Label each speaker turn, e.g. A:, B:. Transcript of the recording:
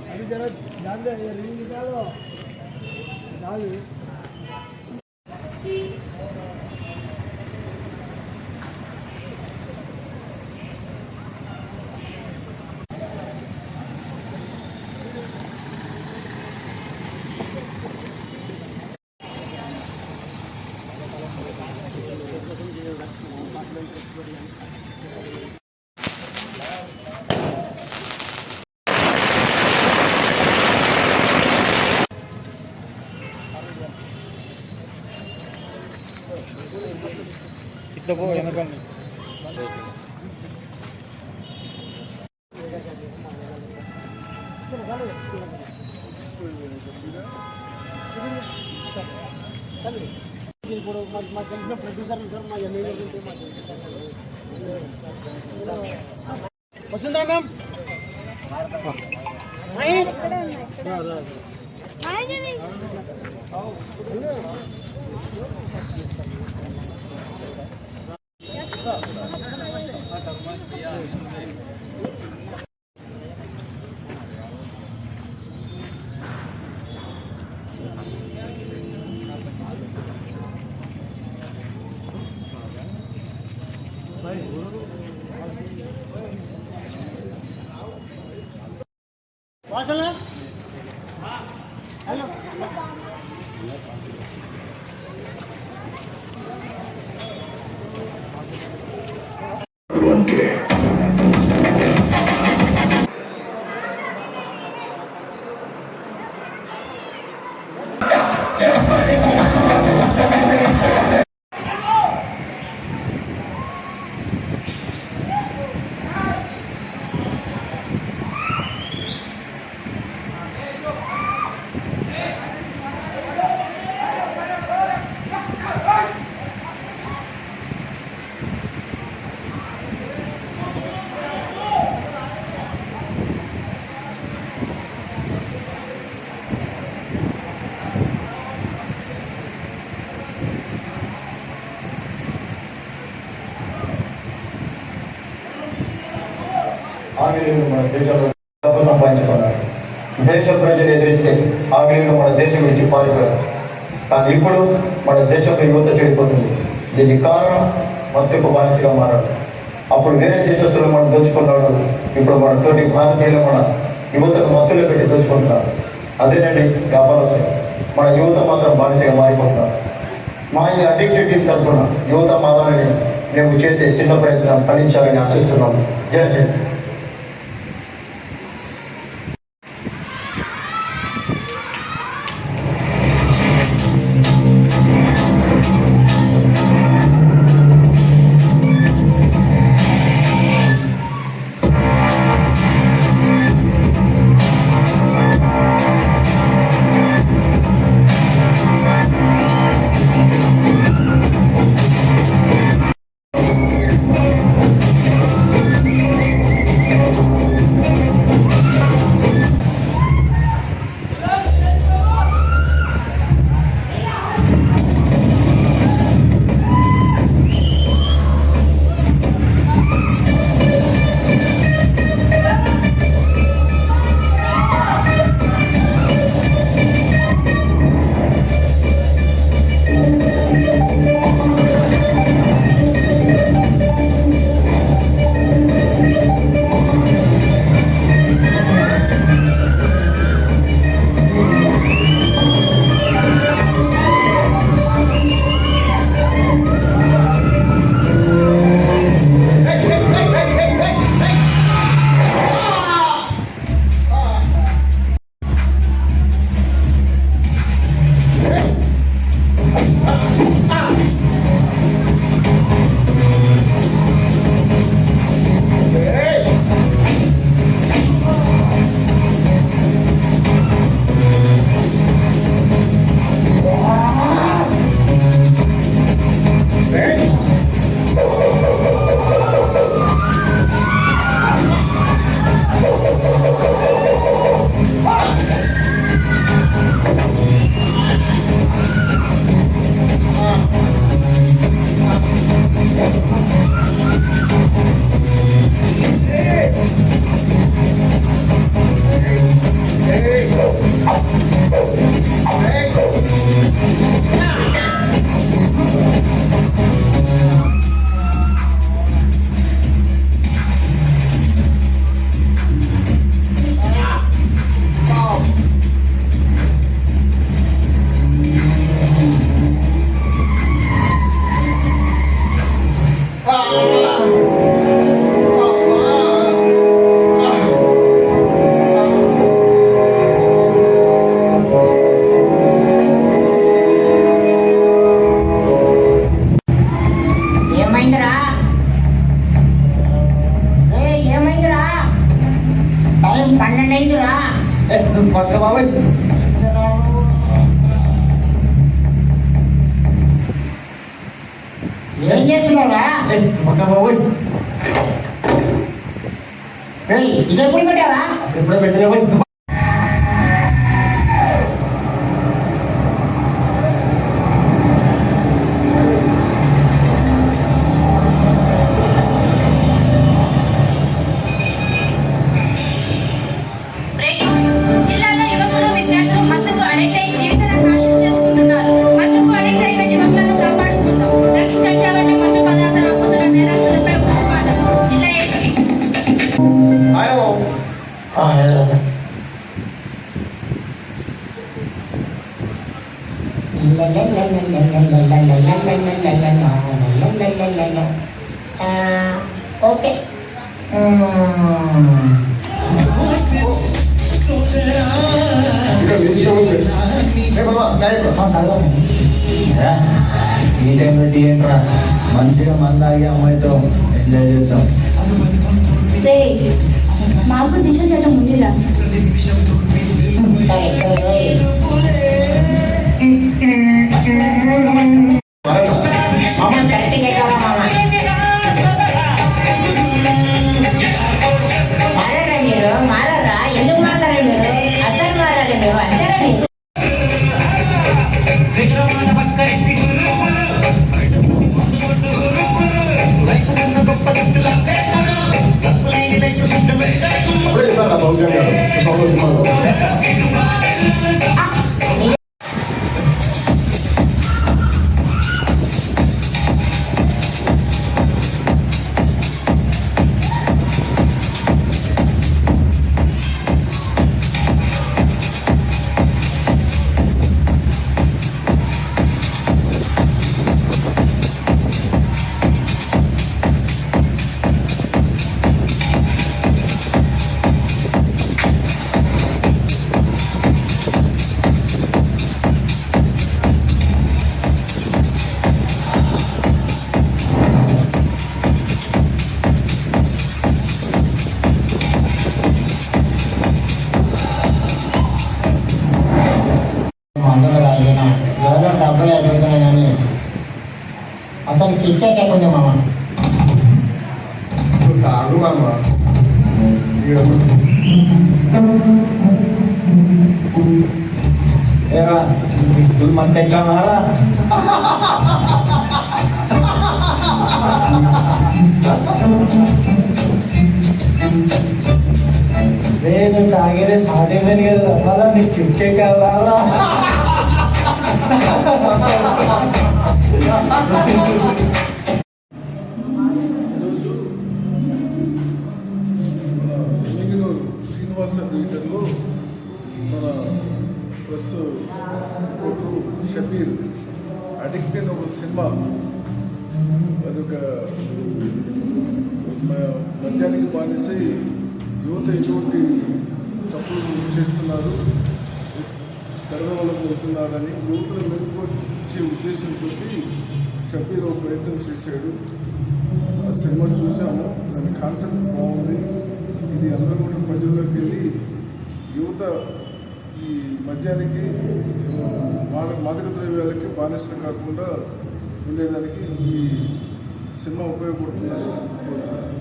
A: अभी जरा ध्यान दे, ये रिंग निकालो डाल।
B: ఇట్లా పో వెనకాల
A: ఇప్పుడు మాకు తెలిసిన ప్రొడ్యూసర్ సార్ మా ఎమ్మెల్యే వస్తుందా మ్యామ్ వాసన హలో
C: ఆంగ్లేయులు మన దేశంలో డబ్బు సంపాదించుకున్నారు. దేశ ప్రజలు ఎదిరిస్తే ఆంగ్లేయులు మన దేశం నుంచి పారిపోయారు. కానీ ఇప్పుడు మన దేశంలో యువత చెడిపోతుంది. దీనికి కారణం మత్తుకు బానిసగా మారాడు. అప్పుడు వేరే దేశస్తులు మనం దోచుకున్నాడు. ఇప్పుడు మన తోటి భారతీయులు మన యువతను మత్తులో పెట్టి దోచుకుంటున్నారు. అదేనండి వ్యాపారస్తులు. మన యువత మాత్రం బానిసగా మారిపోతున్నారు. మా ఈ అడిక్టివ్ టీం తరఫున యువత మారాలని మేము చేసే చిన్న ప్రయత్నం ఫలించాలని ఆశిస్తున్నాము. జై హింద్. పక్క బాబాయ్
B: ఏం చేస్తున్నావురా?
C: పక్క బాబాయ్
B: ఇది ఎప్పుడు పెట్టావా?
C: ఎప్పుడో పెట్టలే బాయ్.
D: Breaking news. జిల్లాలో యువకులు విద్యార్థులు మత్తుకు అడిక్ట్ అయి జీవితాలను నాశనం చేసుకుంటున్నారు. మత్తుకు అడిక్ట్ అయిన యువకులను కాపాడుకుందాం. డ్రగ్స్, గంజా వంటి మత్తు పదార్థాలు అమ్ముతున్న నేరస్తులపై ఉక్కుపాదం. జిల్లా ఎస్పీ
B: ఓకే.
C: ఈ టైంలో టీ ఏంట్రా మంచిగా మందాగి అమ్మాయితో ఎంజాయ్ చేద్దాం.
D: మాకు దిశ చట్టం ఉందిరా.
B: కరెక్ట్ చెప్పావా మామ? మారారా మీరు? మారారా? ఎందుకు మాట్లాడారు మీరు? అసలు మారారు మీరు? అంతేనా మీరు?
C: ఎవరో డబ్బులు అడుగుతున్నా కానీ
B: అసలు కిక్కే కొంచెం మామ.
C: కాదు మామ ఏరా ఫుల్ మంత్ ఎట్లా ఉన్నారా? నేను తాగేదే సాధ్యమని కదా అలా నీకు కిక్కే కావాలా?
E: ఈరోజు మన ఎన్నికలూరు శ్రీనివాస థియేటర్లో మన ప్రెస్ రిపోర్టరు షబీర్ అడిక్ట్ అయిన ఒక సినిమా అదొక మద్యానికి బానిసై యువత ఎటువంటి తప్పులు చేస్తున్నారు, కడవలకు వెళ్తున్నారని యువతను మెరుగుపరిచే ఉద్దేశంతో షబీర్ ఒక ప్రయత్నం చేశాడు. ఆ సినిమా చూసాము, దాని కాన్సెప్ట్ బాగుంది. ఇది అందరూ కూడా ప్రజల్లోకి వెళ్ళి యువత ఈ మద్యానికి మాదక ద్రవ్యాలకి బానిసలు కాకుండా ఉండేదానికి ఈ సినిమా ఉపయోగపడుతుందని కోరుతున్నాను.